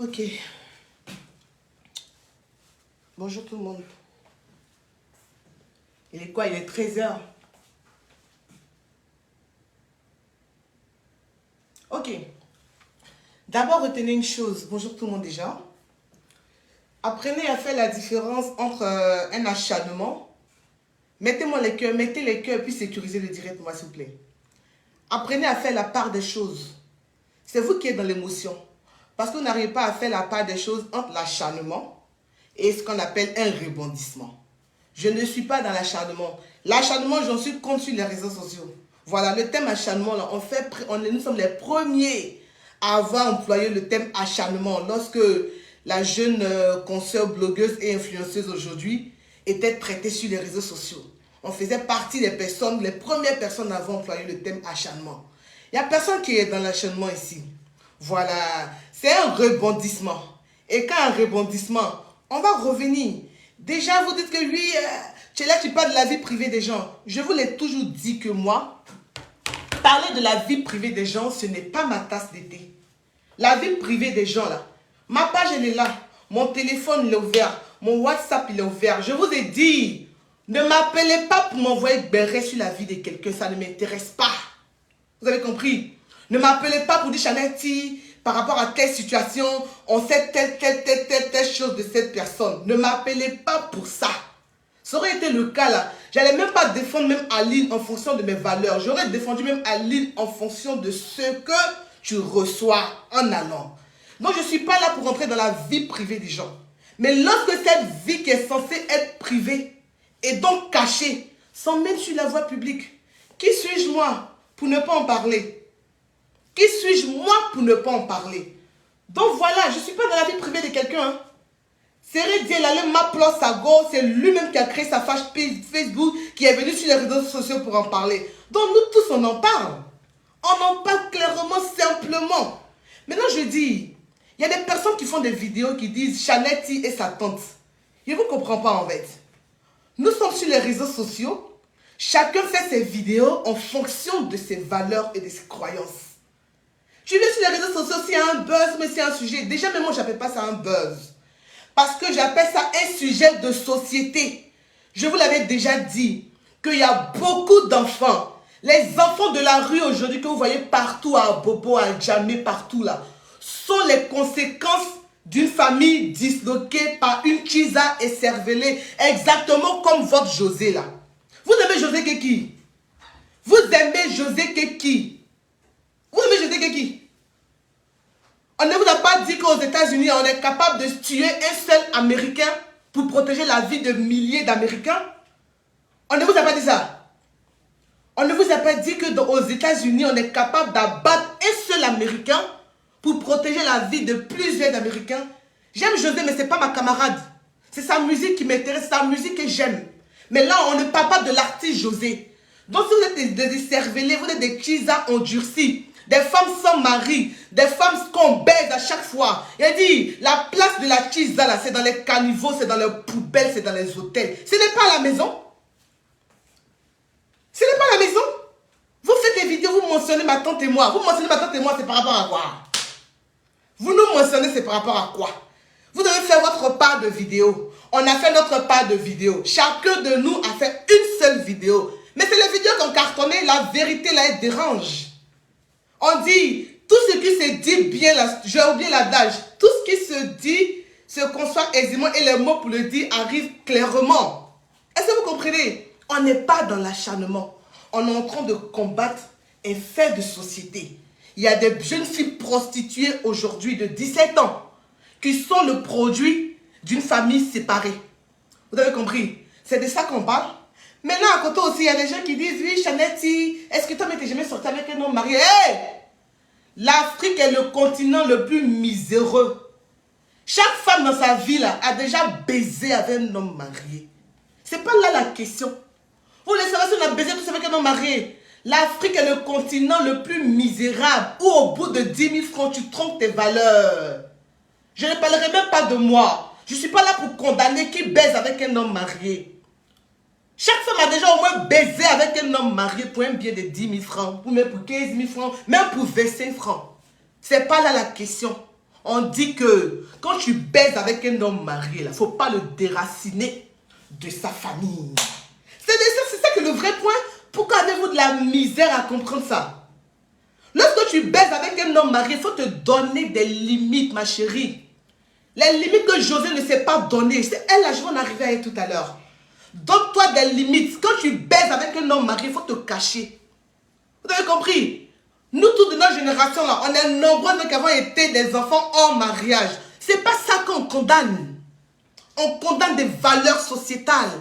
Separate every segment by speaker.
Speaker 1: Ok. Bonjour tout le monde. Il est quoi? Il est 13h. Ok. D'abord, retenez une chose. Bonjour tout le monde déjà. Apprenez à faire la différence entre un acharnement. Mettez-moi les cœurs, mettez les cœurs, puis sécurisez le direct pour moi, s'il vous plaît. Apprenez à faire la part des choses. C'est vous qui êtes dans l'émotion. Parce que vous n'arrivez pas à faire la part des choses entre l'acharnement et ce qu'on appelle un rebondissement. Je ne suis pas dans l'acharnement. L'acharnement, j'en suis contre sur les réseaux sociaux. Voilà, le thème acharnement, là, nous sommes les premiers à avoir employé le thème acharnement lorsque la jeune consoeur blogueuse et influenceuse aujourd'hui était traitée sur les réseaux sociaux. On faisait partie des personnes, les premières personnes à avoir employé le thème acharnement. Il n'y a personne qui est dans l'acharnement ici. Voilà, c'est un rebondissement. Et quand un rebondissement, on va revenir. Déjà, vous dites que lui, tu es là, tu parles de la vie privée des gens. Je vous l'ai toujours dit que moi, parler de la vie privée des gens, ce n'est pas ma tasse d'été. La vie privée des gens, là, ma page, elle est là. Mon téléphone, il est ouvert. Mon WhatsApp, il est ouvert. Je vous ai dit, ne m'appelez pas pour m'envoyer béret sur la vie de quelqu'un. Ça ne m'intéresse pas. Vous avez compris? Ne m'appelez pas pour dire, Chanetti, par rapport à telle situation, on sait telle chose de cette personne. Ne m'appelez pas pour ça. Ça aurait été le cas là. J'allais même pas défendre même Aline en fonction de mes valeurs. J'aurais défendu même Aline en fonction de ce que tu reçois en allant. Donc je ne suis pas là pour rentrer dans la vie privée des gens. Mais lorsque cette vie qui est censée être privée est donc cachée, sans même sur la voie publique, qui suis-je moi pour ne pas en parler? Qui suis-je moi pour ne pas en parler? Donc voilà, je ne suis pas dans la vie privée de quelqu'un. Hein. C'est Dieu, ma place à gauche, c'est lui-même qui a créé sa page Facebook, qui est venu sur les réseaux sociaux pour en parler. Donc nous tous, on en parle. On en parle clairement, simplement. Maintenant, je dis, il y a des personnes qui font des vidéos qui disent Chanetti et sa tante. Je ne vous comprends pas en fait. Nous sommes sur les réseaux sociaux. Chacun fait ses vidéos en fonction de ses valeurs et de ses croyances. Je vais sur les réseaux sociaux, s'il y a un buzz, mais c'est un sujet. Déjà, même moi, je n'appelle pas ça un buzz. Parce que j'appelle ça un sujet de société. Je vous l'avais déjà dit, qu'il y a beaucoup d'enfants. Les enfants de la rue aujourd'hui que vous voyez partout, à Bobo, à Djamé, partout là, sont les conséquences d'une famille disloquée par une Chiza et cervelée, exactement comme votre José là. Vous aimez José Keki? Vous aimez José Keki? Vous aimez José Keki? On ne vous a pas dit qu'aux États-Unis, on est capable de tuer un seul Américain pour protéger la vie de milliers d'Américains? On ne vous a pas dit ça. On ne vous a pas dit qu'aux États-Unis, on est capable d'abattre un seul Américain pour protéger la vie de plusieurs Américains? J'aime José, mais ce n'est pas ma camarade. C'est sa musique qui m'intéresse, c'est sa musique que j'aime. Mais là, on ne parle pas de l'artiste José. Donc, si vous êtes des cervelés, vous êtes des Chiza endurcis, des femmes sans mari, des femmes qu'on baise à chaque fois. Il a dit, la place de la Chiza, là, c'est dans les caniveaux, c'est dans les poubelles, c'est dans les hôtels. Ce n'est pas à la maison. Ce n'est pas à la maison. Vous faites des vidéos, vous mentionnez ma tante et moi. Vous mentionnez ma tante et moi, c'est par rapport à quoi? Vous nous mentionnez, c'est par rapport à quoi? Vous devez faire votre part de vidéo. On a fait notre part de vidéo. Chacun de nous a fait une seule vidéo. Mais c'est les vidéos qu'on cartonnait, la vérité là, elle dérange. On dit, tout ce qui se dit bien, j'ai oublié l'adage, tout ce qui se dit se conçoit aisément et les mots pour le dire arrivent clairement. Est-ce que vous comprenez? On n'est pas dans l'acharnement. On est en train de combattre un fait de société. Il y a des jeunes filles prostituées aujourd'hui de 17 ans qui sont le produit d'une famille séparée. Vous avez compris? C'est de ça qu'on parle. Maintenant, à côté aussi, il y a des gens qui disent, oui, Chanetti, est-ce que toi, tu n'es jamais sorti avec un homme marié? Hey! L'Afrique est le continent le plus miséreux. Chaque femme dans sa vie là, a déjà baisé avec un homme marié. C'est pas là la question. Vous voulez savoir si on a baisé tous avec un homme marié? L'Afrique est le continent le plus misérable où au bout de 10 000 francs, tu trompes tes valeurs. Je ne parlerai même pas de moi. Je ne suis pas là pour condamner qui baise avec un homme marié. Chaque femme a déjà au moins baisé avec un homme marié pour un billet de 10 000 francs, ou même pour 15 000 francs, même pour 25 francs. Ce n'est pas là la question. On dit que quand tu baises avec un homme marié, il ne faut pas le déraciner de sa famille. C'est ça que le vrai point. Pourquoi avez-vous de la misère à comprendre ça? Lorsque tu baises avec un homme marié, il faut te donner des limites, ma chérie. Les limites que José ne s'est pas données. C'est elle, là, je vais en arriver à elle tout à l'heure. Donne-toi des limites. Quand tu baises avec un homme marié, il faut te cacher. Vous avez compris? Nous, tous de notre génération, là, on est nombreux qui avons été des enfants en mariage. C'est pas ça qu'on condamne. On condamne des valeurs sociétales.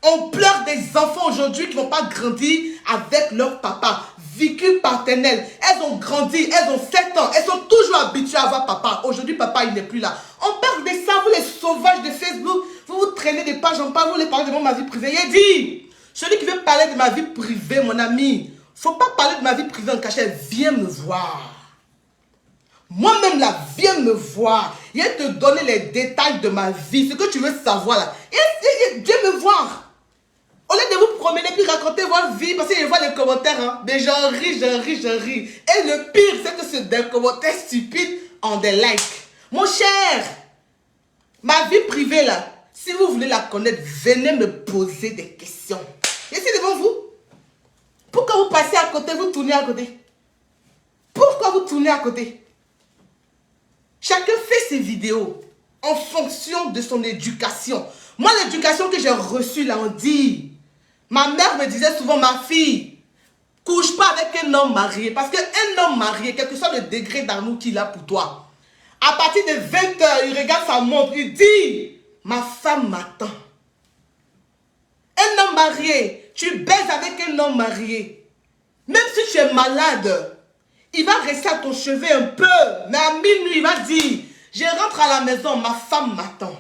Speaker 1: On pleure des enfants aujourd'hui qui n'ont pas grandi avec leur papa. Vécu paternel. Elles ont grandi, elles ont 7 ans. Elles sont toujours habituées à avoir papa. Aujourd'hui, papa, il n'est plus là. On parle de ça, vous les sauvages de Facebook. Vous traînez des pages en pas, vous voulez parler de ma vie privée. Il dit, celui qui veut parler de ma vie privée, mon ami, faut pas parler de ma vie privée en cachette. Viens me voir. Moi-même là, viens me voir. Il va te donner les détails de ma vie. Ce que tu veux savoir là. Viens me voir. Au lieu de vous promener puis raconter votre vie, parce que je vois les commentaires, hein, mais j'en ris. Et le pire, c'est que c'est des commentaires stupides en des likes. Mon cher, ma vie privée là, si vous voulez la connaître, venez me poser des questions. Et c'est devant vous. Pourquoi vous passez à côté, vous tournez à côté? Pourquoi vous tournez à côté? Chacun fait ses vidéos en fonction de son éducation. Moi, l'éducation que j'ai reçue là, on dit, ma mère me disait souvent, ma fille, couche pas avec un homme marié. Parce qu'un homme marié, quel que soit le degré d'amour qu'il a pour toi, à partir de 20 h, il regarde sa montre, il dit, ma femme m'attend. Un homme marié, tu baises avec un homme marié. Même si tu es malade, il va rester à ton chevet un peu. Mais à minuit, il va dire, je rentre à la maison, ma femme m'attend.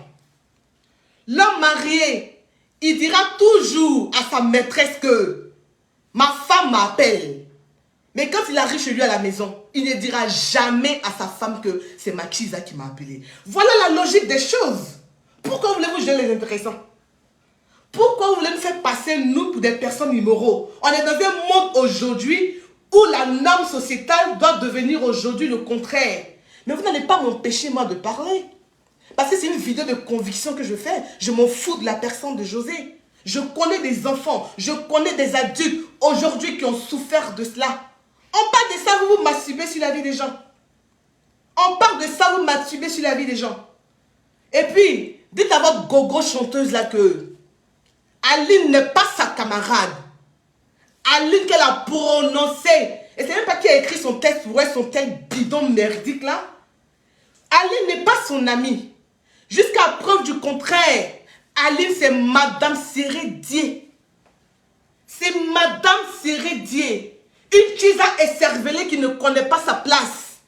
Speaker 1: L'homme marié, il dira toujours à sa maîtresse que ma femme m'appelle. Mais quand il arrive chez lui à la maison, il ne dira jamais à sa femme que c'est ma Chiza qui m'a appelé. Voilà la logique des choses. Pourquoi voulez-vous juger les intéressants? Pourquoi vous voulez nous faire passer, nous, pour des personnes immoraux? On est dans un monde aujourd'hui où la norme sociétale doit devenir aujourd'hui le contraire. Mais vous n'allez pas m'empêcher, moi, de parler. Parce que c'est une vidéo de conviction que je fais. Je m'en fous de la personne de José. Je connais des enfants, je connais des adultes aujourd'hui qui ont souffert de cela. On parle de ça, vous masturbez sur la vie des gens. On parle de ça, vous masturbez sur la vie des gens. Et puis, dites à votre gogo chanteuse là que Aline n'est pas sa camarade. Aline qu'elle a prononcé. Et c'est même pas qui a écrit son texte, ouais, son texte bidon merdique là. Aline n'est pas son amie. Jusqu'à preuve du contraire, Aline c'est Madame Sérédier. C'est Madame Sérédier. Une Chiza écervelée qui ne connaît pas sa place.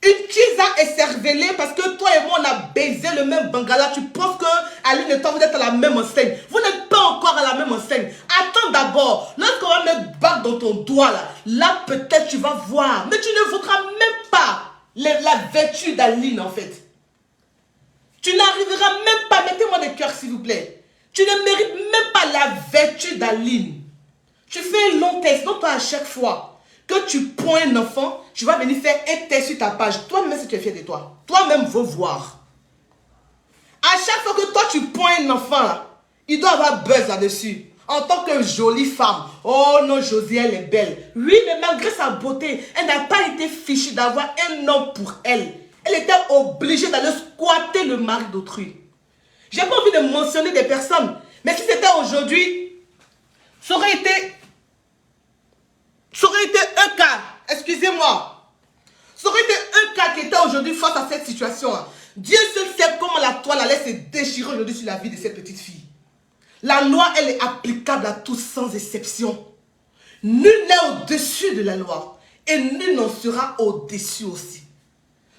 Speaker 1: Une Chiza écervelée parce que toi et moi on a baisé le même bangala. Tu penses que Aline et toi vous êtes à la même enseigne. Vous n'êtes pas encore à la même enseigne. Attends d'abord. Lorsqu'on va mettre bague dans ton doigt là peut-être tu vas voir. Mais tu ne voudras même pas la vertu d'Aline en fait. Tu n'arriveras même pas, mettez-moi des cœurs s'il vous plaît. Tu ne mérites même pas la vertu d'Aline. Tu fais un long test, donc toi à chaque fois que tu points un enfant, tu vas venir faire un test sur ta page. Toi-même si tu es fier de toi, toi-même veux voir. À chaque fois que toi tu points un enfant là, il doit avoir buzz là-dessus. En tant que jolie femme, oh non Josie elle est belle. Oui mais malgré sa beauté, elle n'a pas été fichue d'avoir un homme pour elle. Elle était obligée d'aller squatter le mari d'autrui. J'ai pas envie de mentionner des personnes. Mais si c'était aujourd'hui, ça aurait été un cas. Excusez-moi. Ça aurait été un cas qui était aujourd'hui face à cette situation. Dieu seul sait comment la toile allait se déchirer aujourd'hui sur la vie de cette petite fille. La loi, elle est applicable à tous sans exception. Nul n'est au-dessus de la loi. Et nul n'en sera au-dessus aussi.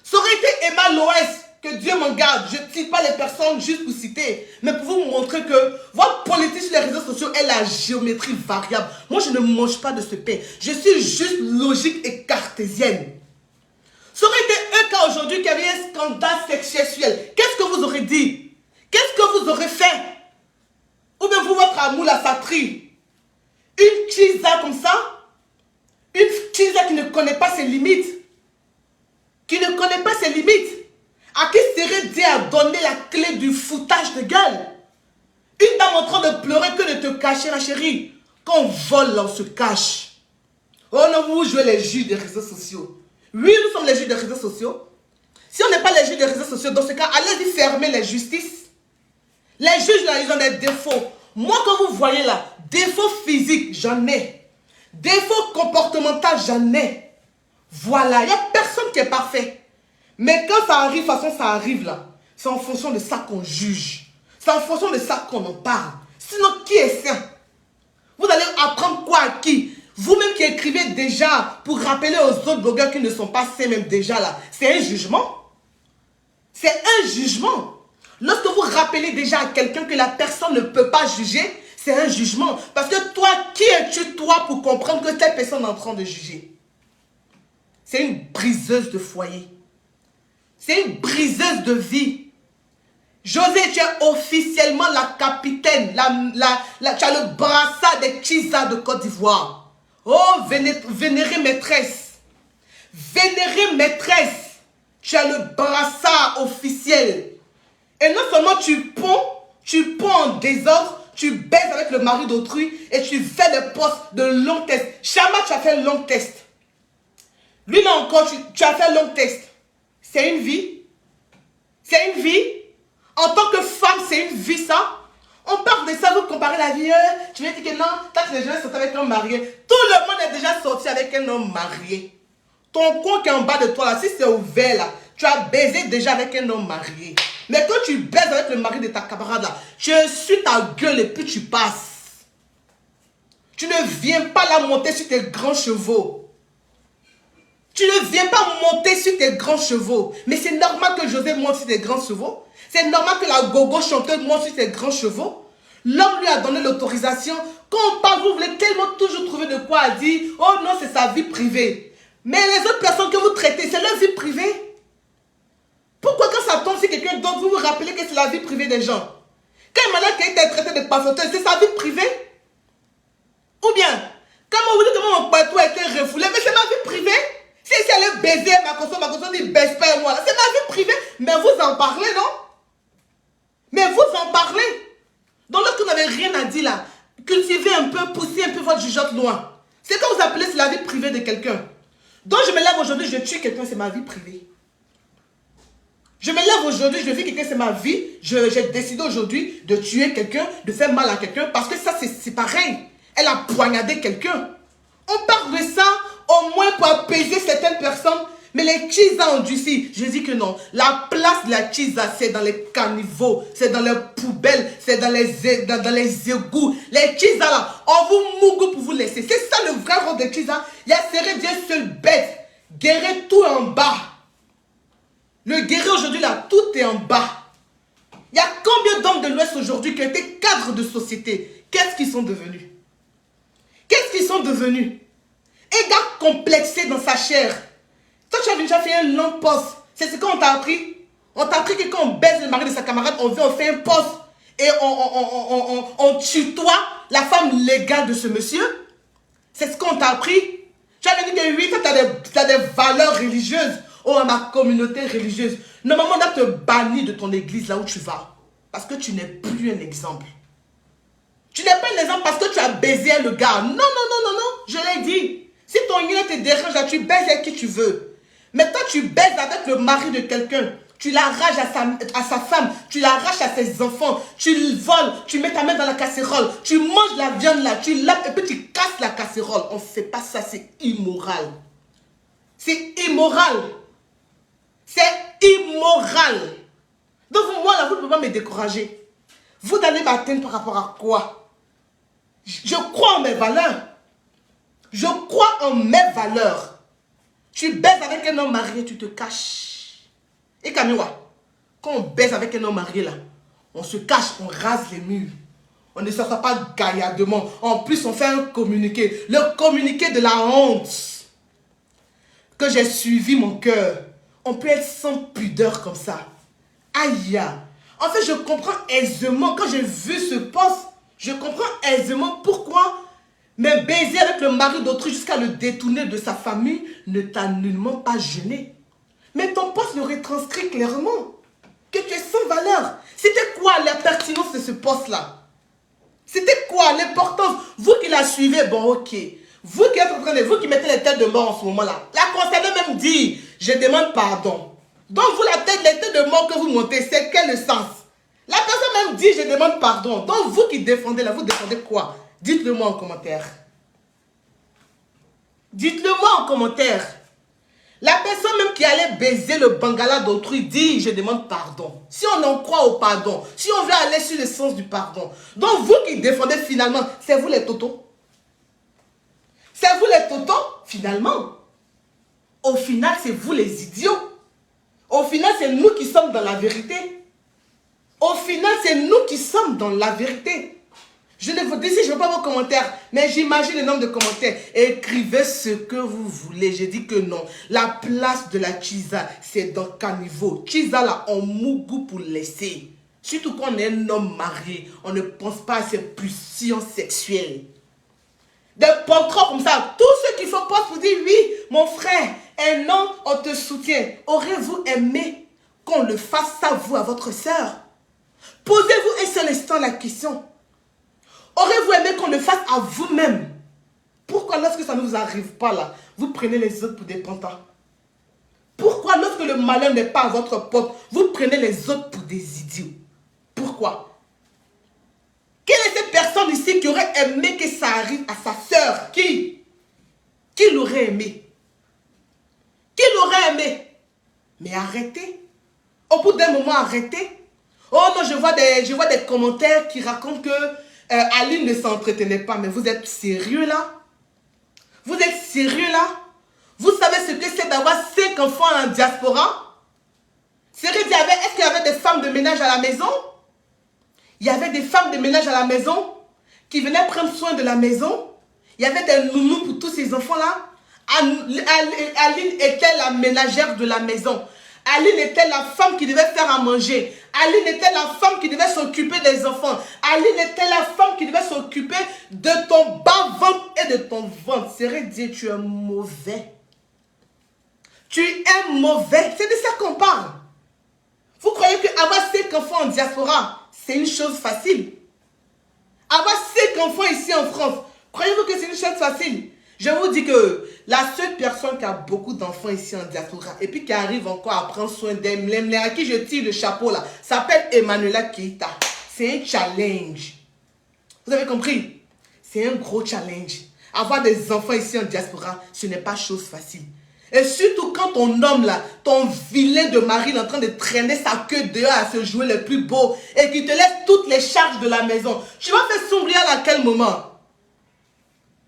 Speaker 1: Ça aurait été Emma Loès, que Dieu m'en garde. Je ne cite pas les personnes juste pour citer, mais pour vous montrer que votre politique sur les réseaux sociaux est la géométrie variable. Moi, je ne mange pas de ce pain. Je suis juste logique et cartésienne. Ça aurait été un cas aujourd'hui qui avait un scandale sexuel. Qu'est-ce que vous aurez dit? Qu'est-ce que vous aurez fait? Ou bien vous, votre amour, la satrie. Une Chiza comme ça, une Chiza qui ne connaît pas ses limites, qui ne connaît pas ses limites, à qui serait Dieu a donné la clé du foutage de gueule. Une dame en train de pleurer que de te cacher, ma chérie. Quand on vole, on se cache. Oh non, vous jouez les juges des réseaux sociaux. Oui, nous sommes les juges des réseaux sociaux. Si on n'est pas les juges des réseaux sociaux, dans ce cas, allez-y fermer les justices. Les juges, là, ils ont des défauts. Moi, quand vous voyez là, défauts physiques, j'en ai. Défauts comportementaux, j'en ai. Voilà, il n'y a personne qui est parfait. Mais quand ça arrive, de toute façon, ça arrive là. C'est en fonction de ça qu'on juge. C'est en fonction de ça qu'on en parle. Sinon, qui est saint? Vous allez apprendre quoi à qui? Vous-même qui écrivez déjà pour rappeler aux autres blogueurs qui ne sont pas sains même déjà là. C'est un jugement. C'est un jugement. Lorsque vous rappelez déjà à quelqu'un que la personne ne peut pas juger, c'est un jugement. Parce que toi, qui es-tu toi pour comprendre que telle personne est en train de juger? C'est une briseuse de foyer. C'est une briseuse de vie. José, tu es officiellement la capitaine, tu as le brassard des Chiza de Côte d'Ivoire. Oh, vénérée maîtresse. Vénérée maîtresse. Tu as le brassard officiel. Et non seulement tu ponds en désordre, tu baises avec le mari d'autrui et tu fais des postes de long test. Chama, tu as fait long test. Lui là encore, tu as fait long test. C'est une vie. C'est une vie. En tant que femme, c'est une vie ça. On parle de ça, vous comparez la vie. Tu veux dire que non, toi tu n'es jamais sorti avec un marié. Tout le monde est déjà sorti avec un homme marié. Ton compte qui est en bas de toi là, si c'est ouvert là, tu as baisé déjà avec un homme marié. Mais quand tu baises avec le mari de ta camarade là, tu suis ta gueule et puis tu passes. Tu ne viens pas là monter sur tes grands chevaux. Tu ne viens pas monter sur tes grands chevaux. Mais c'est normal que José monte sur tes grands chevaux. C'est normal que la gogo chanteuse monte sur tes grands chevaux. L'homme lui a donné l'autorisation. Quand on parle, vous voulez tellement toujours trouver de quoi dire. Oh non, c'est sa vie privée. Mais les autres personnes que vous traitez, c'est leur vie privée. Pourquoi quand ça tombe sur quelqu'un d'autre, vous vous rappelez que c'est la vie privée des gens? Quand il m'a dit qu'il était traité de passoteur, c'est sa vie privée? Ou bien, quand on vous dit que mon patou a été refoulé, mais c'est ma vie privée? Si elle est baisée, ma conscience dit baisse pas moi. C'est ma vie privée. Mais vous en parlez, non? Mais vous en parlez. Donc lorsque vous n'avez rien à dire là, cultivez un peu, poussez un peu votre jugeote loin. C'est quand vous appelez c'est la vie privée de quelqu'un. Donc je me lève aujourd'hui, je tue quelqu'un, c'est ma vie privée. Je me lève aujourd'hui, je vis quelqu'un, c'est ma vie. J'ai décidé aujourd'hui de tuer quelqu'un, de faire mal à quelqu'un, parce que ça c'est pareil. Elle a poignardé quelqu'un. On parle de ça au moins pour apaiser certaines personnes. Mais les Chiza ont endurci. Je dis que non. La place de la Chiza, c'est dans les caniveaux, c'est dans les poubelles, c'est dans les égouts. Les Chiza là, on vous mougou pour vous laisser. C'est ça le vrai rôle de Chiza. Il y a serré Dieu seul bête. Guérir tout en bas. Le guérir aujourd'hui là, tout est en bas. Il y a combien d'hommes de l'Ouest aujourd'hui qui ont été cadres de société? Qu'est-ce qu'ils sont devenus? Qu'est-ce qu'ils sont devenus? Un gars complexé dans sa chair. Toi, tu as déjà fait un long poste. C'est ce qu'on t'a appris. On t'a appris que quand on baise le mari de sa camarade, on fait un poste. Et on tutoie la femme légale de ce monsieur. C'est ce qu'on t'a appris. Tu as dit que oui, toi, tu as des valeurs religieuses. Oh, ma communauté religieuse. Normalement, on doit te bannir de ton église là où tu vas. Parce que tu n'es plus un exemple. Tu n'es pas un exemple parce que tu as baisé le gars. Non, non, non, non, non. Je l'ai dit. Si ton yéné te dérange là, tu baises avec qui tu veux. Mais toi, tu baises avec le mari de quelqu'un. Tu l'arraches à sa femme. Tu l'arraches à ses enfants. Tu le voles. Tu mets ta main dans la casserole. Tu manges la viande là. Tu laves et puis tu casses la casserole. On ne fait pas ça. C'est immoral. C'est immoral. C'est immoral. Donc moi là, vous ne pouvez pas me décourager. Vous allez m'atteindre par rapport à quoi? Je crois en mes valeurs. Je crois en mes valeurs. Tu baises avec un homme marié, tu te caches. Et Kamiwa, quand on baise avec un homme marié là, on se cache, on rase les murs. On ne s'assoit pas gaillardement. En plus, on fait un communiqué. Le communiqué de la honte. Que j'ai suivi mon cœur. On peut être sans pudeur comme ça. Aïe. En fait, je comprends aisément, quand j'ai vu ce poste, je comprends aisément pourquoi mais baiser avec le mari d'autrui jusqu'à le détourner de sa famille ne t'a nullement pas gêné. Mais ton poste le retranscrit clairement. Que tu es sans valeur. C'était quoi la pertinence de ce poste-là? C'était quoi l'importance? Vous qui la suivez, bon ok. Vous qui êtes en train de... Vous qui mettez les têtes de mort en ce moment-là. La concernée même dit, je demande pardon. Donc vous, les têtes de mort que vous montez, c'est quel sens? La personne même dit, je demande pardon. Donc vous qui défendez là, vous défendez quoi? Dites-le moi en commentaire. Dites-le moi en commentaire. La personne même qui allait baiser le bangala d'autrui dit, je demande pardon. Si on en croit au pardon, si on veut aller sur le sens du pardon. Donc vous qui défendez finalement, c'est vous les totos. C'est vous les totos, finalement. Au final, c'est vous les idiots. Au final, c'est nous qui sommes dans la vérité. Au final, c'est nous qui sommes dans la vérité. Je ne vous dis, je ne veux pas vos commentaires, mais j'imagine le nombre de commentaires. Écrivez ce que vous voulez. Je dis que non. La place de la Chiza, c'est dans Caniveau. Chiza, là, on mougou pour laisser. Surtout quand on est un homme marié, on ne pense pas à ses pulsions sexuelles. Des pantrons comme ça, tous ceux qui font poste pour dire oui, mon frère, et non, on te soutient. Aurez-vous aimé qu'on le fasse à vous, à votre sœur? Posez-vous un seul instant la question. Aurez-vous aimé qu'on le fasse à vous-même? Pourquoi lorsque ça ne vous arrive pas là, vous prenez les autres pour des pantins? Pourquoi lorsque le malheur n'est pas à votre porte, vous prenez les autres pour des idiots? Pourquoi? Quelle est cette personne ici qui aurait aimé que ça arrive à sa sœur? Qui? Qui l'aurait aimé? Qui l'aurait aimé? Mais arrêtez. Au bout d'un moment, arrêtez. Oh non, je vois des commentaires qui racontent que Aline ne s'entretenait pas. Mais vous êtes sérieux là? Vous êtes sérieux là? Vous savez ce que c'est d'avoir 5 enfants en diaspora? Sérieux, est-ce qu'il y avait des femmes de ménage à la maison? Il y avait des femmes de ménage à la maison qui venaient prendre soin de la maison. Il y avait des nounous pour tous ces enfants-là. Aline était la ménagère de la maison. Aline était la femme qui devait faire à manger. Aline était la femme qui devait s'occuper des enfants. Aline était la femme qui devait s'occuper de ton bas-ventre et de ton ventre. Sérieux, Dieu, tu es mauvais. Tu es mauvais. C'est de ça qu'on parle. Vous croyez qu'avoir 5 enfants en diaspora, c'est une chose facile? Avoir 5 enfants ici en France, croyez-vous que c'est une chose facile? Je vous dis que la seule personne qui a beaucoup d'enfants ici en diaspora et puis qui arrive encore à prendre soin d'elle, à qui je tire le chapeau là, s'appelle Emmanuela Keita. C'est un challenge. Vous avez compris? C'est un gros challenge. Avoir des enfants ici en diaspora, ce n'est pas chose facile. Et surtout quand ton homme là, ton vilain de mari est en train de traîner sa queue dehors à se jouer le plus beau et qui te laisse toutes les charges de la maison. Tu vas faire sombrer à quel moment?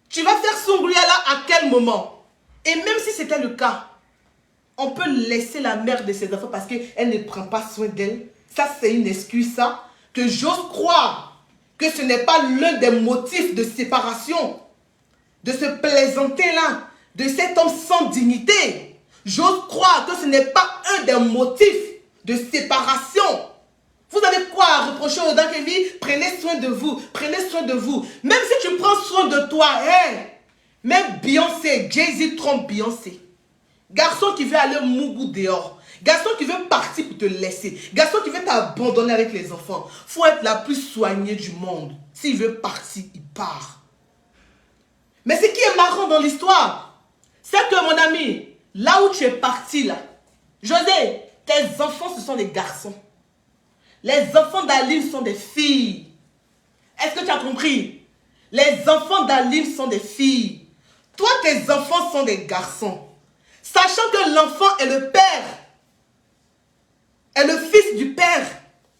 Speaker 1: Tu vas faire sombrer là à quel moment? Et même si c'était le cas, on peut laisser la mère de ses enfants parce qu'elle ne prend pas soin d'elle. Ça, c'est une excuse, ça. Que j'ose croire que ce n'est pas l'un des motifs de séparation. De se plaisanter là. De cet homme sans dignité. J'ose croire que ce n'est pas un des motifs de séparation. Vous avez quoi à reprocher aux gens qui disent prenez soin de vous, prenez soin de vous. Même si tu prends soin de toi, hein, même Beyoncé, Jay-Z trompe Beyoncé. Garçon qui veut aller mougou dehors. Garçon qui veut partir pour te laisser. Garçon qui veut t'abandonner avec les enfants. Faut être la plus soignée du monde. S'il veut partir, il part. Mais ce qui est marrant dans l'histoire, c'est que mon ami, là où tu es parti là, José, tes enfants ce sont des garçons. Les enfants d'Aline sont des filles. Est-ce que tu as compris? Les enfants d'Aline sont des filles. Toi, tes enfants sont des garçons. Sachant que l'enfant est le père. Est le fils du père.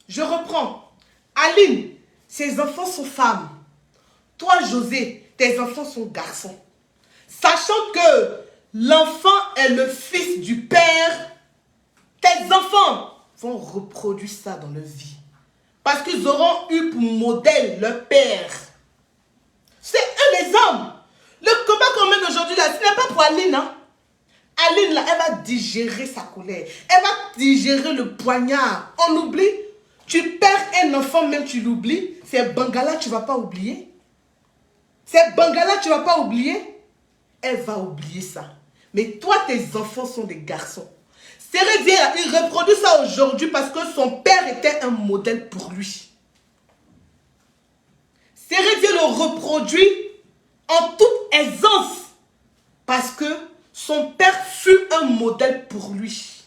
Speaker 1: Je reprends. Aline, ses enfants sont femmes. Toi, José, tes enfants sont garçons. Sachant que l'enfant est le fils du père, tes enfants vont reproduire ça dans leur vie. Parce qu'ils auront eu pour modèle leur père. C'est eux les hommes. Le combat qu'on mène aujourd'hui là, ce n'est pas pour Aline. Hein? Aline là, elle va digérer sa colère. Elle va digérer le poignard. On oublie. Tu perds un enfant, même tu l'oublies. C'est Bangala, tu ne vas pas oublier. C'est Bangala, tu ne vas pas oublier. Elle va oublier ça. Mais toi, tes enfants sont des garçons. Cérédier, il reproduit ça aujourd'hui parce que son père était un modèle pour lui. Cérédier le reproduit en toute aisance parce que son père fut un modèle pour lui.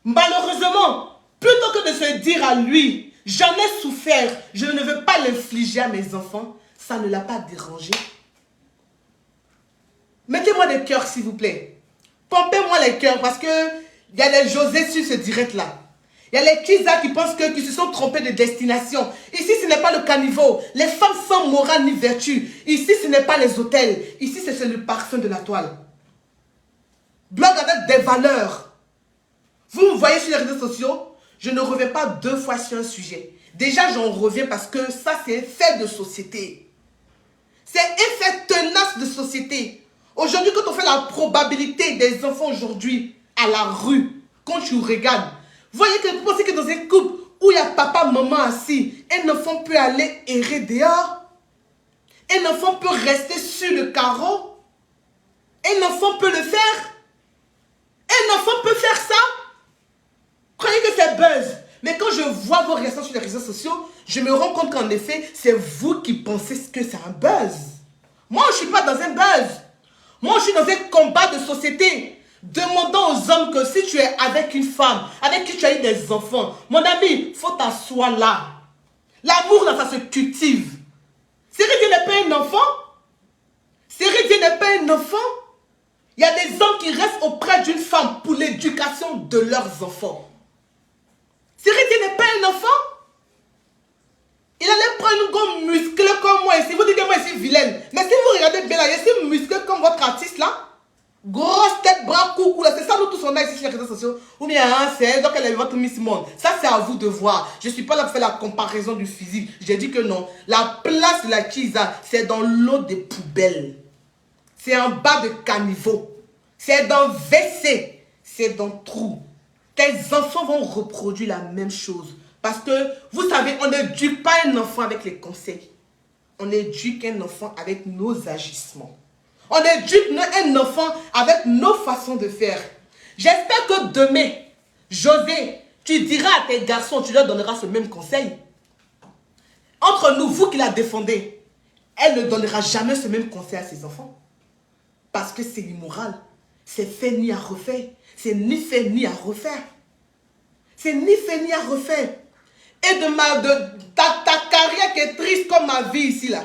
Speaker 1: Malheureusement, plutôt que de se dire à lui, j'en ai souffert, je ne veux pas l'infliger à mes enfants, ça ne l'a pas dérangé. Mettez-moi des cœurs, s'il vous plaît. Pompez-moi les cœurs parce que il y a les José sur ce direct-là. Il y a les Kisa qui pensent qu'ils se sont trompés de destination. Ici, ce n'est pas le caniveau. Les femmes sans morale ni vertu. Ici, ce n'est pas les hôtels. Ici, c'est le parfum de la toile. Blog avec des valeurs. Vous me voyez sur les réseaux sociaux, je ne reviens pas 2 fois sur un sujet. Déjà, j'en reviens parce que ça, c'est un fait de société. C'est un fait tenace de société. Aujourd'hui, quand on fait la probabilité des enfants aujourd'hui à la rue, quand tu regardes, vous voyez que vous pensez que dans un couple où il y a papa, maman assis, un enfant peut aller errer dehors. Un enfant peut rester sur le carreau. Un enfant peut le faire. Un enfant peut faire ça. Croyez que c'est buzz. Mais quand je vois vos réactions sur les réseaux sociaux, je me rends compte qu'en effet, c'est vous qui pensez que c'est un buzz. Moi, je ne suis pas dans un buzz. Moi, je suis dans un combat de société. Demandons aux hommes que si tu es avec une femme, avec qui tu as eu des enfants, mon ami, il faut t'asseoir là. L'amour, là, ça se cultive. Cérédier n'est pas un enfant. Cérédier n'est pas un enfant. Il y a des hommes qui restent auprès d'une femme pour l'éducation de leurs enfants. Cérédier n'est pas un enfant. Il allait prendre une gomme musclée comme moi ici. Vous dites que moi je suis vilaine. Mais si vous regardez bien là, il est musclé comme votre artiste là. Grosse tête, bras, coucou là. C'est ça nous tous on a ici sur les réseaux sociaux. Ou bien hein, c'est elle, donc elle est votre Miss Monde. Ça c'est à vous de voir. Je ne suis pas là pour faire la comparaison du physique. J'ai dit que non. La place de la Kisa, c'est dans l'eau des poubelles. C'est en bas de caniveau. C'est dans WC. C'est dans trou. Tes enfants vont reproduire la même chose. Parce que, vous savez, on n'éduque pas un enfant avec les conseils. On éduque un enfant avec nos agissements. On éduque un enfant avec nos façons de faire. J'espère que demain, José, tu diras à tes garçons, tu leur donneras ce même conseil. Entre nous, vous qui la défendez, elle ne donnera jamais ce même conseil à ses enfants. Parce que c'est immoral. C'est fait ni à refaire. C'est ni fait ni à refaire. C'est ni fait ni à refaire. Et ta carrière qui est triste comme ma vie ici là.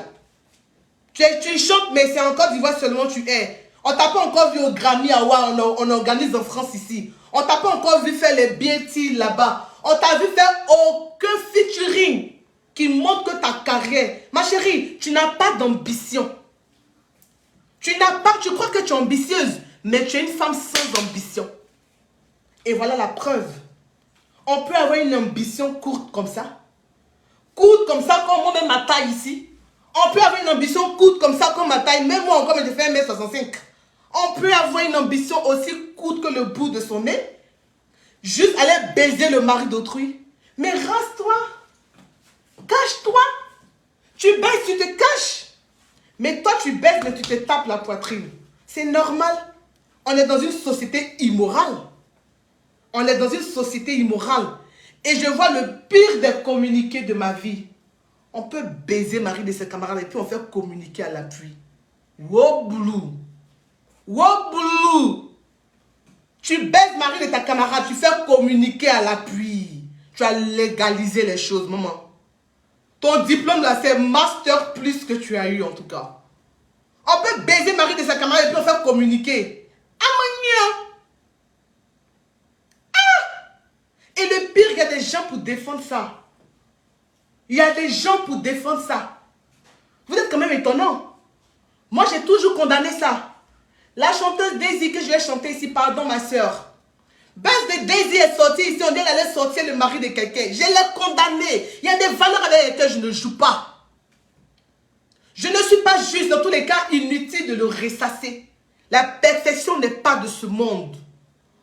Speaker 1: Tu chantes mais c'est en Côte d'Ivoire seulement tu es. On t'a pas encore vu au Grammy Award, on organise en France ici. On t'a pas encore vu faire les BT là-bas. On t'a vu faire aucun featuring qui montre que ta carrière. Ma chérie, tu n'as pas d'ambition. Tu crois que tu es ambitieuse, mais tu es une femme sans ambition. Et voilà la preuve. On peut avoir une ambition courte comme ça. Courte comme ça, comme moi-même ma taille ici. On peut avoir une ambition courte comme ça, comme ma taille. Même moi encore, je fais 1m65. On peut avoir une ambition aussi courte que le bout de son nez. Juste aller baiser le mari d'autrui. Mais rase-toi. Cache-toi. Tu baises, tu te caches. Mais toi, tu baises, mais tu te tapes la poitrine. C'est normal. On est dans une société immorale. On est dans une société immorale. Et je vois le pire des communiqués de ma vie. On peut baiser Marie de ses camarades et puis on fait communiquer à l'appui. Woblou. Woblou. Tu baises Marie de ta camarade, tu fais communiquer à l'appui. Tu as légalisé les choses, maman. Ton diplôme là, c'est master plus que tu as eu en tout cas. On peut baiser Marie de sa camarade et puis on fait communiquer. Amania. Et le pire, il y a des gens pour défendre ça. Il y a des gens pour défendre ça. Vous êtes quand même étonnant. Moi, j'ai toujours condamné ça. La chanteuse Daisy que je vais chanter ici, pardon ma soeur. Buzz de Daisy est sortie ici, on dit qu'elle allait sortir le mari de quelqu'un. Je l'ai condamné. Il y a des valeurs avec lesquelles je ne joue pas. Je ne suis pas juste, dans tous les cas, inutile de le ressasser. La perfection n'est pas de ce monde.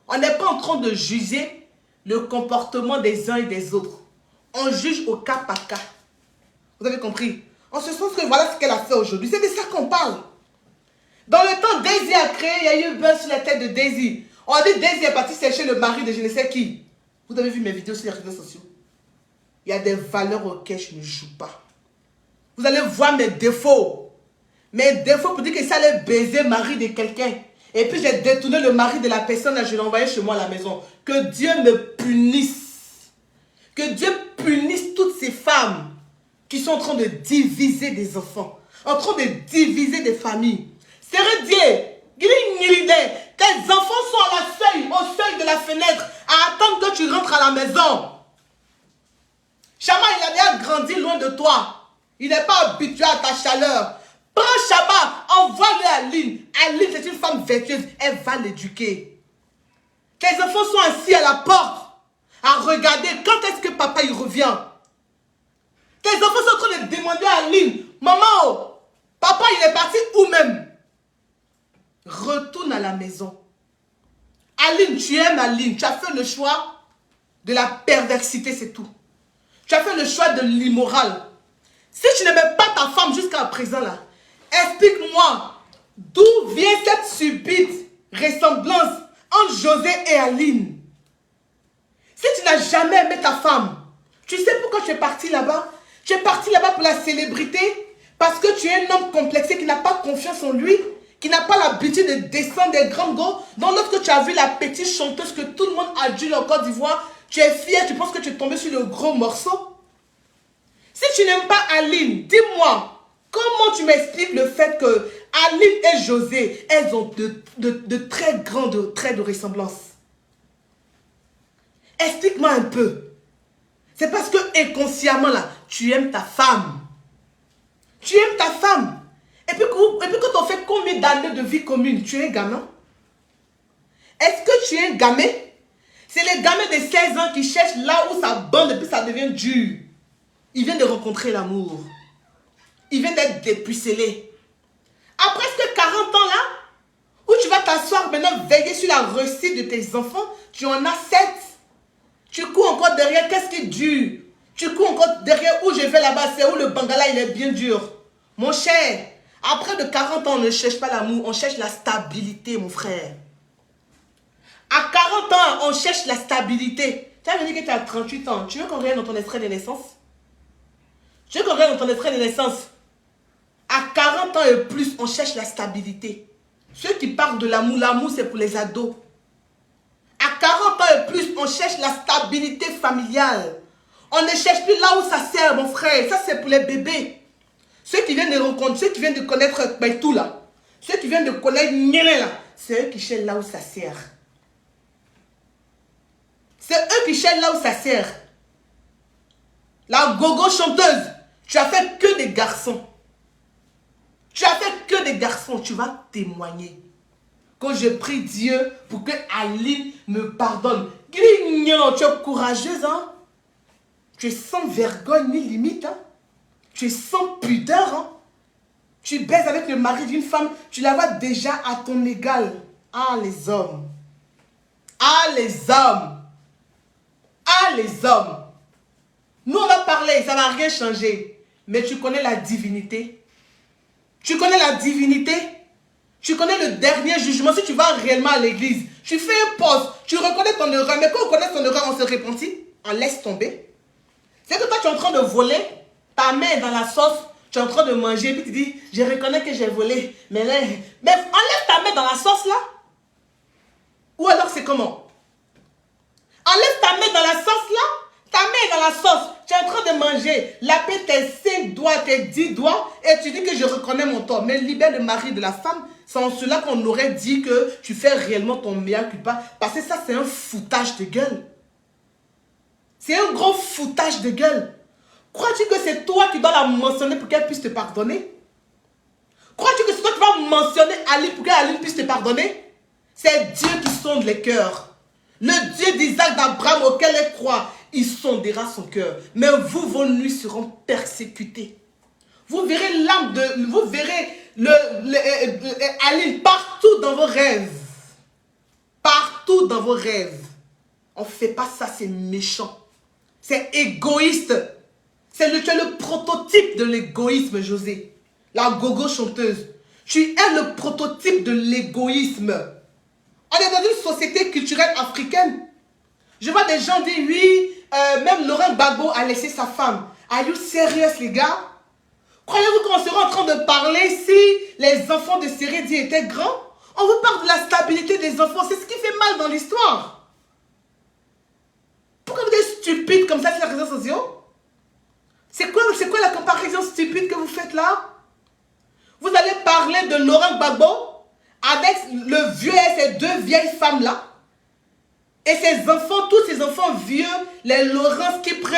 Speaker 1: On n'est pas en train de juger le comportement des uns et des autres. On juge au cas par cas. Vous avez compris? En ce sens que voilà ce qu'elle a fait aujourd'hui. C'est de ça qu'on parle. Dans le temps, Daisy a créé, il y a eu un buzz sur la tête de Daisy. On dit Daisy est partie chercher le mari de je ne sais qui. Vous avez vu mes vidéos sur les réseaux sociaux. Il y a des valeurs auxquelles je ne joue pas. Vous allez voir mes défauts. Mes défauts pour dire que ça allait baiser le mari de quelqu'un. Et puis j'ai détourné le mari de la personne et je l'ai envoyé chez moi à la maison. Que Dieu me punisse. Que Dieu punisse toutes ces femmes qui sont en train de diviser des enfants. En train de diviser des familles. C'est Dieu. Tes enfants sont au seuil de la fenêtre, à attendre que tu rentres à la maison. Chama, il a déjà grandi loin de toi. Il n'est pas habitué à ta chaleur. Prends Chama, envoie-le à Aline. Aline, c'est une femme vertueuse. Elle va l'éduquer. Tes enfants sont assis à la porte, à regarder quand est-ce que papa il revient. Tes enfants sont en train de demander à Aline, maman, papa il est parti où même? Retourne à la maison. Aline, tu aimes Aline. Tu as fait le choix de la perversité, c'est tout. Tu as fait le choix de l'immoral. Si tu n'aimais pas ta femme jusqu'à présent là, explique-moi d'où vient cette subite ressemblance entre José et Aline. Si tu n'as jamais aimé ta femme, tu sais pourquoi tu es parti là-bas? Tu es parti là-bas pour la célébrité parce que tu es un homme complexé qui n'a pas confiance en lui, qui n'a pas l'habitude de descendre des grands go. Dans lorsque tu as vu la petite chanteuse que tout le monde adule en Côte d'Ivoire, tu es fier, tu penses que tu es tombé sur le gros morceau. Si tu n'aimes pas Aline, dis-moi, comment tu m'expliques le fait que Aline et José, elles ont de très grands traits de ressemblance? Explique-moi un peu. C'est parce que inconsciemment là, tu aimes ta femme. Tu aimes ta femme. Et puis quand on fait combien d'années de vie commune, tu es un gamin? Est-ce que tu es un gamin? C'est les gamins de 16 ans qui cherchent là où ça bande et puis ça devient dur. Il vient de rencontrer l'amour. Il vient d'être dépucelé. À presque 40 ans là, où tu vas t'asseoir maintenant veiller sur la réussite de tes enfants, tu en as 7. Tu cours encore derrière, qu'est-ce qui est dur? Tu cours encore derrière où je vais là-bas, c'est où le bangala il est bien dur. Mon cher, après de 40 ans, on ne cherche pas l'amour, on cherche la stabilité, mon frère. À 40 ans, on cherche la stabilité. Tu as dit que tu as 38 ans. Tu veux qu'on regarde dans ton extrait de naissance? Tu veux qu'on regarde dans ton extrait de naissance? À 40 ans et plus, on cherche la stabilité. Ceux qui parlent de l'amour, l'amour c'est pour les ados. À 40 ans et plus, on cherche la stabilité familiale. On ne cherche plus là où ça sert, mon frère. Ça, c'est pour les bébés. Ceux qui viennent de rencontrer, ceux qui viennent de connaître tout là. Ceux qui viennent de connaître Nyele là. C'est eux qui cherchent là où ça sert. C'est eux qui cherchent là où ça sert. La gogo chanteuse, tu as fait que des garçons. Tu as fait que des garçons. Tu vas témoigner. Quand je prie Dieu pour que Aline me pardonne. Tu es courageuse, hein? Tu es sans vergogne ni limite, hein? Tu es sans pudeur, hein? Tu baises avec le mari d'une femme, tu la vois déjà à ton égal. Ah, les hommes. Ah, les hommes. Ah, les hommes. Nous, on va parler, ça ne va rien changer. Mais tu connais la divinité. Tu connais la divinité. Tu connais le dernier jugement. Si tu vas réellement à l'église, tu fais un poste, tu reconnais ton erreur. Mais quand on connaît son erreur, on se repentit, on laisse tomber. C'est que toi, tu es en train de voler, ta main est dans la sauce, tu es en train de manger, et puis tu dis, je reconnais que j'ai volé. Mais là, mais enlève ta main dans la sauce là. Ou alors c'est comment? Enlève ta main dans la sauce là. Ta main est dans la sauce. Tu es en train de manger. Laper tes 5 doigts, tes 10 doigts. Et tu dis que je reconnais mon tort. Mais libère le mari de la femme. C'est en cela qu'on aurait dit que tu fais réellement ton mea culpa. Parce que ça, c'est un foutage de gueule. C'est un gros foutage de gueule. Crois-tu que c'est toi qui dois la mentionner pour qu'elle puisse te pardonner? Crois-tu que c'est toi qui vas mentionner Ali pour qu'Aline puisse te pardonner? C'est Dieu qui sonde les cœurs. Le Dieu d'Isaac, d'Abraham auquel elle croit, il sondera son cœur. Mais vous, vos nuits seront persécutées. Vous verrez l'âme de... Vous verrez Aline partout dans vos rêves. Partout dans vos rêves. On ne fait pas ça, c'est méchant. C'est égoïste. Tu es le prototype de l'égoïsme, José. La gogo chanteuse. Tu es le prototype de l'égoïsme. On est dans une société culturelle africaine. Je vois des gens dire oui, même Laurent Gbagbo a laissé sa femme. Are you serious, les gars? Croyez-vous qu'on serait en train de parler si les enfants de Sérédi étaient grands? On vous parle de la stabilité des enfants. C'est ce qui fait mal dans l'histoire. Pourquoi vous êtes stupide comme ça sur les réseaux sociaux? C'est quoi la comparaison stupide que vous faites là? Vous allez parler de Laurent Gbagbo avec le vieux et ces deux vieilles femmes-là. Et ces enfants, tous ces enfants vieux, les Laurence Kipré,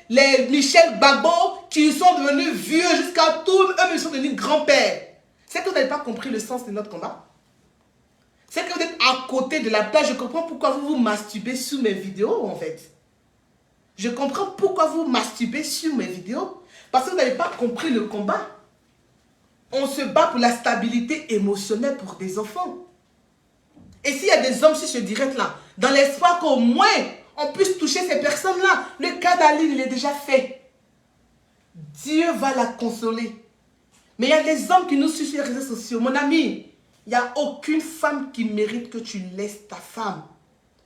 Speaker 1: les Michel Gbagbo, qui sont devenus vieux jusqu'à tout, eux-mêmes sont devenus grands-pères. C'est que vous n'avez pas compris le sens de notre combat. C'est que vous êtes à côté de la plage. Je comprends pourquoi vous vous masturbez sous mes vidéos, en fait. Je comprends pourquoi vous masturbez sur mes vidéos. Parce que vous n'avez pas compris le combat. On se bat pour la stabilité émotionnelle pour des enfants. Et s'il y a des hommes sur ce direct-là, dans l'espoir qu'au moins on puisse toucher ces personnes-là, le cas d'Aline, il est déjà fait. Dieu va la consoler. Mais il y a des hommes qui nous suivent sur les réseaux sociaux. Mon ami, il n'y a aucune femme qui mérite que tu laisses ta femme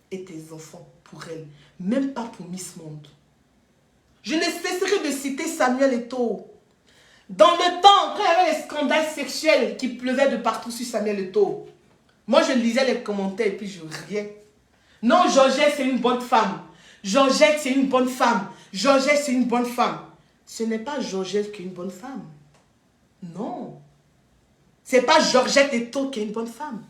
Speaker 1: et tes enfants pour elle. Même pas pour Miss Monde. Je ne cesserai de citer Samuel Eto'o. Dans le temps, quand il y avait les scandales sexuels qui pleuvaient de partout sur Samuel Eto'o, moi je lisais les commentaires et puis je riais. Non, Georgette c'est une bonne femme. Georgette c'est une bonne femme. Georgette c'est une bonne femme. Ce n'est pas Georgette qui est une bonne femme. Non. C'est pas Georgette Eto'o qui est une bonne femme.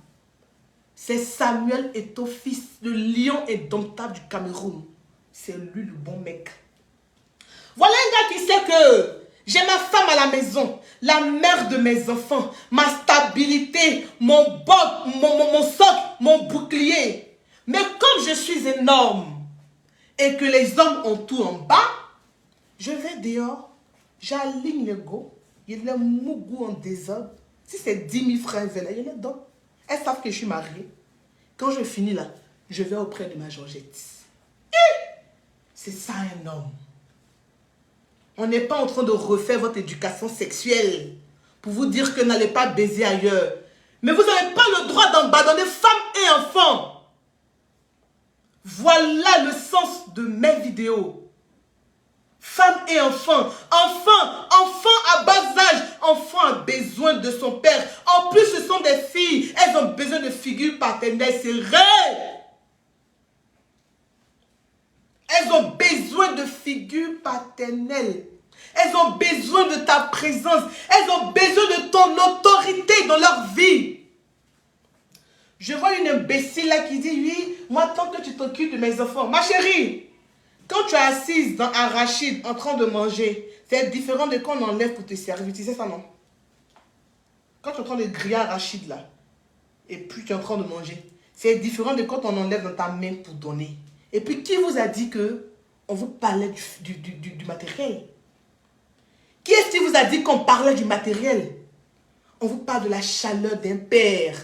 Speaker 1: C'est Samuel Eto'o, fils, le lion indomptable du Cameroun. C'est lui le bon mec. Voilà un gars qui sait que j'ai ma femme à la maison, la mère de mes enfants, ma stabilité, mon socle, mon bouclier. Mais comme je suis énorme et que les hommes ont tout en bas, je vais dehors, j'aligne les go, il y a mougou en désordre. Si c'est 10 000 francs, il y en a dedans. Elles savent que je suis mariée. Quand je finis là, je vais auprès de ma Georgette. C'est ça un homme. On n'est pas en train de refaire votre éducation sexuelle pour vous dire que n'allez pas baiser ailleurs. Mais vous n'avez pas le droit d'abandonner femmes et enfants. Voilà le sens de mes vidéos. Femmes et enfants. Enfants à bas âge. Enfant a besoin de son père. En plus, ce sont des filles. Elles ont besoin de figures paternelles. C'est vrai. Elles ont besoin de figures paternelles. Elles ont besoin de ta présence. Elles ont besoin de ton autorité dans leur vie. Je vois une imbécile là qui dit, oui, moi tant que tu t'occupes de mes enfants. Ma chérie, quand tu es assise dans un arachide en train de manger, c'est différent de quand on enlève pour te servir. Tu sais ça, non? Quand tu es en train de griller un arachide là, et puis tu es en train de manger, c'est différent de quand on enlève dans ta main pour donner. Et puis, qui vous a dit que on vous parlait du matériel? Qui est-ce qui vous a dit qu'on parlait du matériel? On vous parle de la chaleur d'un père.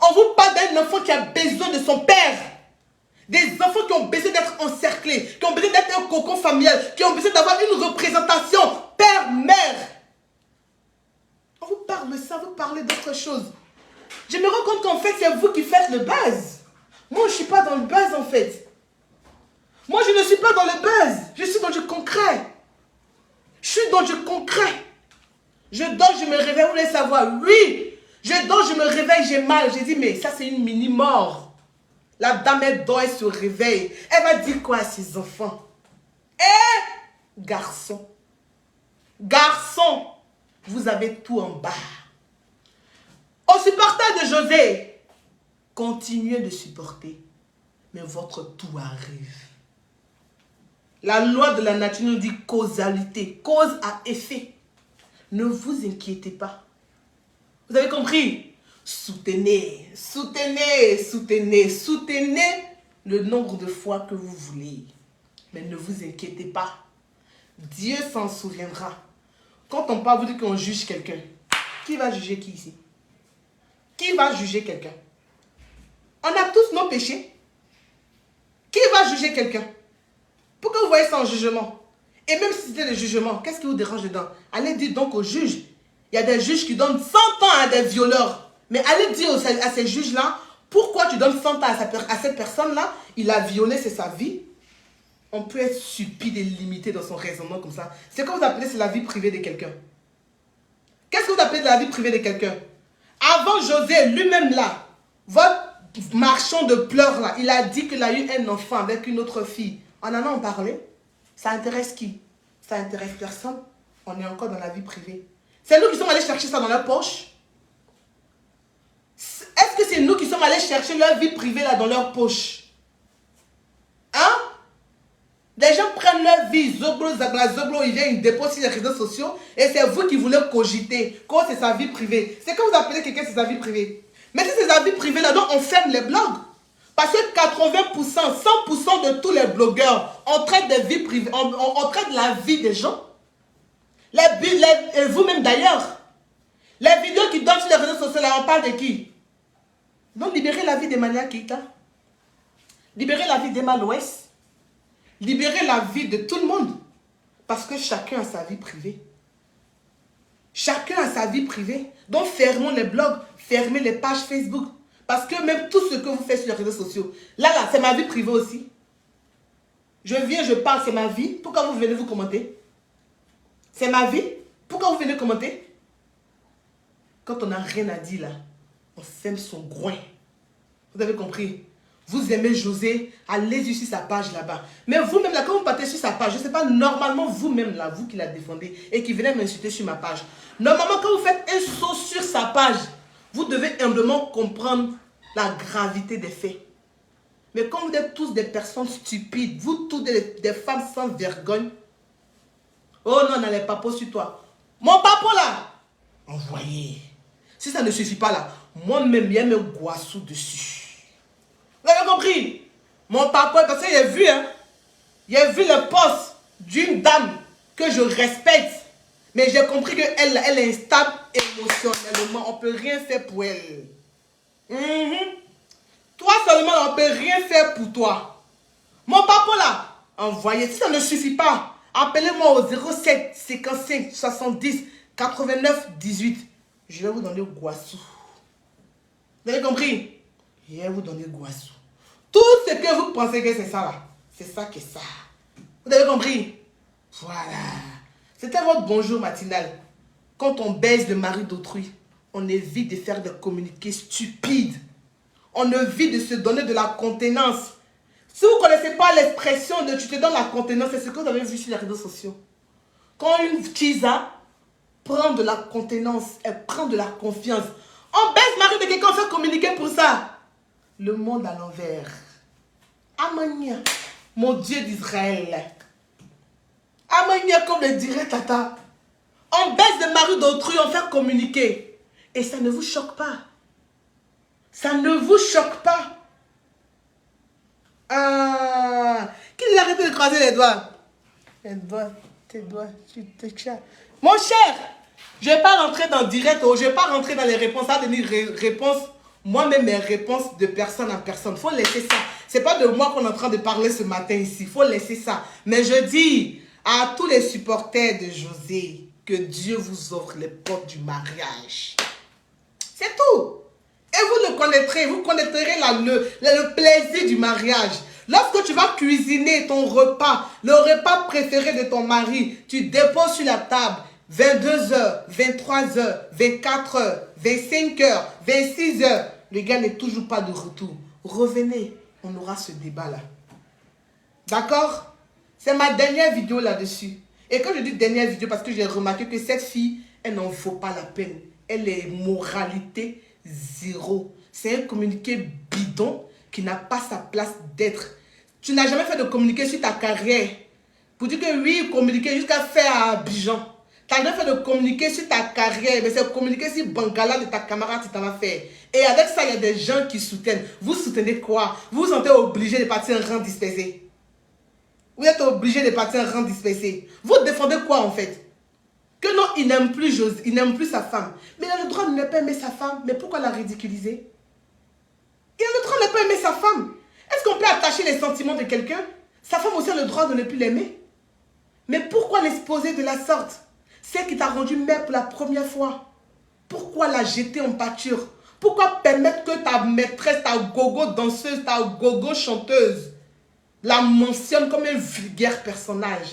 Speaker 1: On vous parle d'un enfant qui a besoin de son père. Des enfants qui ont besoin d'être encerclés, qui ont besoin d'être un cocon familial, qui ont besoin d'avoir une représentation père-mère. On vous parle de ça, vous parlez d'autre chose. Je me rends compte qu'en fait, c'est vous qui faites le buzz. Moi, je ne suis pas dans le buzz en fait. Moi, je ne suis pas dans le buzz. Je suis dans du concret. Je suis dans du concret. Je dors, je me réveille. Vous voulez savoir? Oui. Je dors, je me réveille, j'ai mal. J'ai dit, mais ça, c'est une mini-mort. La dame, elle dort, elle se réveille. Elle va dire quoi à ses enfants? Eh, garçon. Garçon, vous avez tout en bas. Aux supporters de José, continuez de supporter. Mais votre tout arrive. La loi de la nature nous dit causalité, cause à effet. Ne vous inquiétez pas. Vous avez compris? Soutenez, soutenez, soutenez, soutenez le nombre de fois que vous voulez. Mais ne vous inquiétez pas. Dieu s'en souviendra. Quand on parle, vous dites qu'on juge quelqu'un. Qui va juger qui ici? Qui va juger quelqu'un? On a tous nos péchés. Qui va juger quelqu'un? Pourquoi vous voyez ça en jugement? Et même si c'était le jugement, qu'est-ce qui vous dérange dedans? Allez dire donc aux juges. Il y a des juges qui donnent 100 ans à des violeurs. Mais allez dire à ces juges-là, Pourquoi tu donnes 100 ans à cette personne-là? Il a violé, c'est sa vie. On peut être stupide et limité dans son raisonnement comme ça. C'est quoi vous appelez, c'est la vie privée de quelqu'un. Qu'est-ce que vous appelez de la vie privée de quelqu'un? Avant José, lui-même là, votre marchand de pleurs là, il a dit qu'il a eu un enfant avec une autre fille. On en a parlé. Ça intéresse qui? Ça intéresse personne. On est encore dans la vie privée. C'est nous qui sommes allés chercher ça dans leur poche. Est-ce que c'est nous qui sommes allés chercher leur vie privée là dans leur poche? Hein? Des gens prennent leur vie, zoglo, zagla, zoglo, ils viennent, ils déposent sur les réseaux sociaux et c'est vous qui voulez cogiter. Quoi, c'est sa vie privée. C'est quand vous appelez quelqu'un, c'est sa vie privée. Mais si c'est sa vie privée, là, donc on ferme les blogs. Parce que 80%, 100% de tous les blogueurs, on traite des vies privées, on traite la vie des gens. Vous-même d'ailleurs. Les vidéos qui donnent sur les réseaux sociaux, là, on parle de qui? Donc libérez la vie d'Emmanuel Keïta. Libérez la vie d'Emma Loès. Libérer la vie de tout le monde. Parce que chacun a sa vie privée. Chacun a sa vie privée. Donc fermons les blogs, fermez les pages Facebook. Parce que même tout ce que vous faites sur les réseaux sociaux, là, c'est ma vie privée aussi. Je viens, je parle, c'est ma vie. Pourquoi vous venez vous commenter? C'est ma vie. Pourquoi vous venez commenter? Quand on n'a rien à dire là, on sème son groin. Vous avez compris? Vous aimez José, allez sur sa page là-bas. Mais vous-même, là, quand vous partez sur sa page, je ne sais pas, normalement, vous-même, là, vous qui la défendez et qui venez m'insulter sur ma page, normalement, quand vous faites un saut sur sa page, vous devez humblement comprendre la gravité des faits. Mais comme vous êtes tous des personnes stupides, vous tous des femmes sans vergogne, oh non, n'allez pas sur toi. Mon papa là, envoyez. Si ça ne suffit pas là, moi-même, il y a mes goissous dessus. Vous avez compris? Mon papa, parce que j'ai vu, hein, j'ai vu le poste d'une dame que je respecte. Mais j'ai compris qu'elle elle est instable émotionnellement. On ne peut rien faire pour elle. Toi seulement, on ne peut rien faire pour toi. Mon papa là, envoyez. Si ça ne suffit pas, appelez-moi au 07 55 70 89 18. Je vais vous donner le goissou. Vous avez compris? Je vais vous donner le goissou. Tout ce que vous pensez que c'est ça là, c'est ça que ça. Vous avez compris? Voilà. C'était votre bonjour matinal. Quand on baise le mari d'autrui, on évite de faire des communiqués stupides. On évite de se donner de la contenance. Si vous ne connaissez pas l'expression de tu te donnes la contenance, c'est ce que vous avez vu sur les réseaux sociaux. Quand une Chiza prend de la contenance, elle prend de la confiance. On baise le mari de quelqu'un, on fait communiquer pour ça. Le monde à l'envers. Amania, mon Dieu d'Israël. Amania, comme le dirait Tata. On baisse le mari d'autrui, on fait communiquer. Et ça ne vous choque pas. Ça ne vous choque pas. Ah, qui dit arrêter de croiser les doigts? Les doigts, tes doigts, tu te tiens. Mon cher, je ne vais pas rentrer dans le direct, je ne vais pas rentrer dans les réponses. Ça va devenir réponse. Moi-même, mes réponses de personne en personne. Il faut laisser ça. Ce n'est pas de moi qu'on est en train de parler ce matin ici. Il faut laisser ça. Mais je dis à tous les supporters de José que Dieu vous offre les portes du mariage. C'est tout. Et vous le connaîtrez. Vous connaîtrez le plaisir du mariage. Lorsque tu vas cuisiner ton repas, le repas préféré de ton mari, tu déposes sur la table 22h, 23h, 24h, 25h, 26h. Le gars n'est toujours pas de retour. Revenez, on aura ce débat-là. D'accord? C'est ma dernière vidéo là-dessus. Et quand je dis dernière vidéo, parce que j'ai remarqué que cette fille, elle n'en vaut pas la peine. Elle est moralité zéro. C'est un communiqué bidon qui n'a pas sa place d'être. Tu n'as jamais fait de communiqué sur ta carrière. Pour dire que oui, communiquer jusqu'à faire à Abidjan. Tu n'as jamais fait de communiquer sur ta carrière, mais c'est communiquer sur Bangala de ta camarade si tu en as fait. Et avec ça, il y a des gens qui soutiennent. Vous soutenez quoi? Vous vous sentez obligé de partir en rang dispersé. Vous êtes obligé de partir en rang dispersé. Vous défendez quoi en fait? Que non, il n'aime plus José, il n'aime plus sa femme. Mais il a le droit de ne pas aimer sa femme. Mais pourquoi la ridiculiser? Il a le droit de ne pas aimer sa femme. Est-ce qu'on peut attacher les sentiments de quelqu'un? Sa femme aussi a le droit de ne plus l'aimer. Mais pourquoi l'exposer de la sorte? Celle qui t'a rendu mère pour la première fois. Pourquoi la jeter en pâture? Pourquoi permettre que ta maîtresse, ta gogo danseuse, ta gogo chanteuse, la mentionne comme un vulgaire personnage?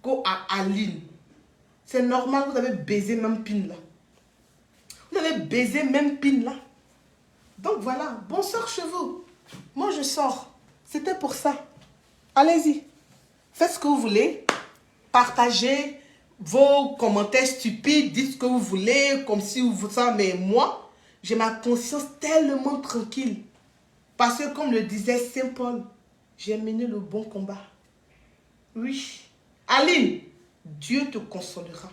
Speaker 1: Go à Aline. C'est normal, vous avez baisé même Pin là. Vous avez baisé même Pin là. Donc voilà, bonsoir chez vous. Moi je sors. C'était pour ça. Allez-y. Faites ce que vous voulez. Partagez vos commentaires stupides. Dites ce que vous voulez. Comme si vous ça. Mais moi, j'ai ma conscience tellement tranquille. Parce que comme le disait Saint Paul, j'ai mené le bon combat. Oui. Aline, Dieu te consolera.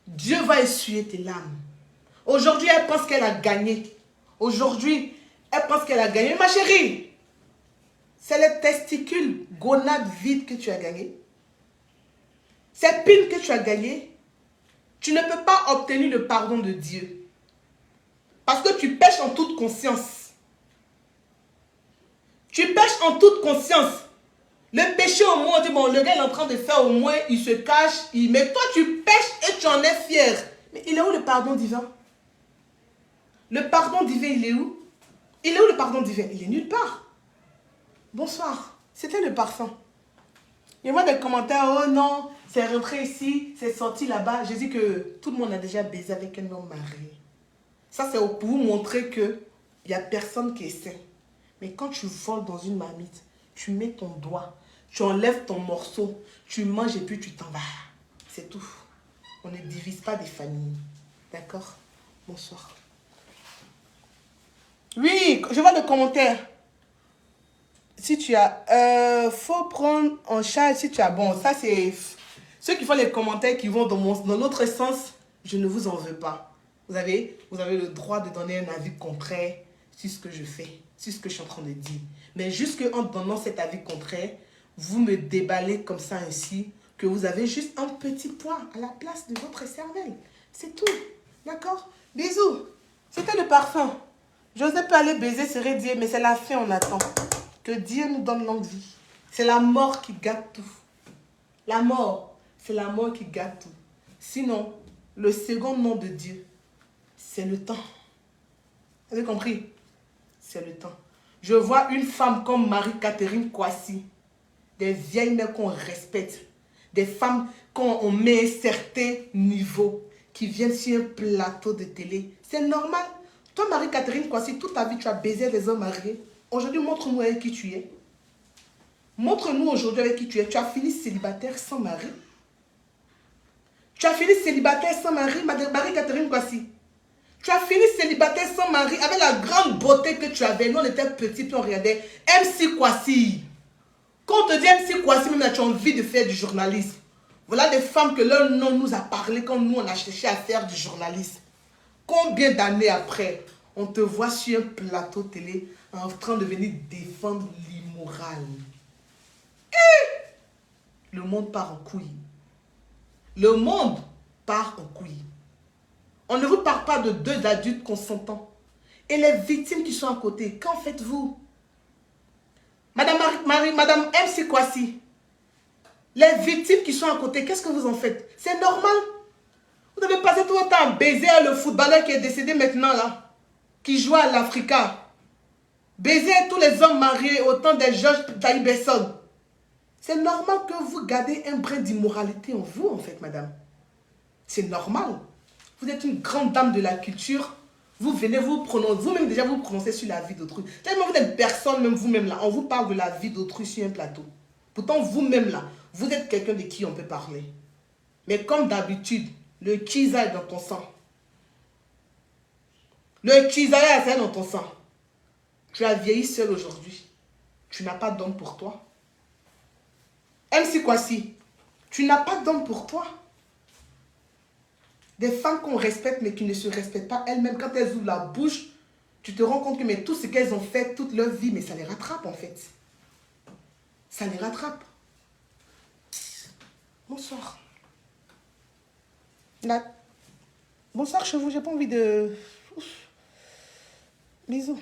Speaker 1: Dieu va essuyer tes larmes. Aujourd'hui, elle pense qu'elle a gagné. Aujourd'hui, elle pense qu'elle a gagné. Ma chérie, c'est les testicules gonades vides que tu as gagné. C'est pile que tu as gagné. Tu ne peux pas obtenir le pardon de Dieu. Parce que tu pêches en toute conscience. Tu pêches en toute conscience. Le péché au moins, on dit, bon, le gars est en train de faire au moins, il se cache, mais toi tu pêches et tu en es fier. Mais il est où le pardon divin? Le pardon divin, il est où? Il est où le pardon divin? Il est nulle part. Bonsoir. C'était le parfum. Il y a moi des commentaires, oh non, c'est rentré ici, c'est sorti là-bas. J'ai dit que tout le monde a déjà baisé avec un homme marié. Ça, c'est pour vous montrer qu'il n'y a personne qui essaie. Mais quand tu voles dans une marmite, tu mets ton doigt, tu enlèves ton morceau, tu manges et puis tu t'en vas. C'est tout. On ne divise pas des familles. D'accord? Bonsoir. Oui, je vois le commentaire. Si tu as... faut prendre en charge si tu as... Bon, ça c'est... Ceux qui font les commentaires qui vont dans l'autre sens, je ne vous en veux pas. Vous avez le droit de donner un avis contraire sur ce que je fais, sur ce que je suis en train de dire. Mais juste en donnant cet avis contraire, vous me déballez comme ça ainsi, que vous avez juste un petit poids à la place de votre cervelle. C'est tout. D'accord? Bisous. C'était le parfum. J'osais pas aller baiser, serait Dieu, mais c'est la fin, on attend. Que Dieu nous donne longue vie. C'est la mort qui gâte tout. La mort, c'est la mort qui gâte tout. Sinon, le second nom de Dieu, c'est le temps. Vous avez compris? C'est le temps. Je vois une femme comme Marie-Catherine Kouassi, des vieilles mères qu'on respecte, des femmes qu'on met à un certain niveau, qui viennent sur un plateau de télé. C'est normal. Toi, Marie-Catherine Kouassi, toute ta vie, tu as baisé des hommes mariés. Aujourd'hui, montre-nous avec qui tu es. Montre-nous aujourd'hui avec qui tu es. Tu as fini célibataire sans mari. Tu as fini célibataire sans mari, Marie-Catherine Kouassi. Tu as fini célibataire sans mari avec la grande beauté que tu avais. Nous, on était petits, puis on regardait MC Kouassi. Quand on te dit MC Kouassi, même là, tu as envie de faire du journalisme. Voilà des femmes que leur nom nous a parlé quand nous, on a cherché à faire du journalisme. Combien d'années après, on te voit sur un plateau télé en train de venir défendre l'immoral. Le monde part en couille. Le monde part en couille. On ne vous parle pas de deux adultes consentants. Et les victimes qui sont à côté, qu'en faites-vous? Madame MC Kouassi, les victimes qui sont à côté, qu'est-ce que vous en faites? C'est normal. Vous avez passé tout le temps à baiser le footballeur qui est décédé maintenant là, qui joue à l'Africa. Baiser tous les hommes mariés autant des Georges Taïbesson. C'est normal que vous gardez un brin d'immoralité en vous, en fait, madame. C'est normal. Vous êtes une grande dame de la culture. Vous venez vous prononcer, vous-même déjà vous prononcez sur la vie d'autrui. Tellement vous n'êtes personne, même vous-même là, on vous parle de la vie d'autrui sur un plateau. Pourtant, vous-même là, vous êtes quelqu'un de qui on peut parler. Mais comme d'habitude, le Kisa est dans ton sang. Le Kisa est dans ton sang. Tu as vieilli seul aujourd'hui. Tu n'as pas d'homme pour toi. MC Kouassi, tu n'as pas d'homme pour toi. Des femmes qu'on respecte mais qui ne se respectent pas elles-mêmes, quand elles ouvrent la bouche, tu te rends compte que mais tout ce qu'elles ont fait toute leur vie, mais ça les rattrape en fait. Ça les rattrape. Bonsoir. Là. Bonsoir chez vous, j'ai pas envie de... Ouf. Bisous.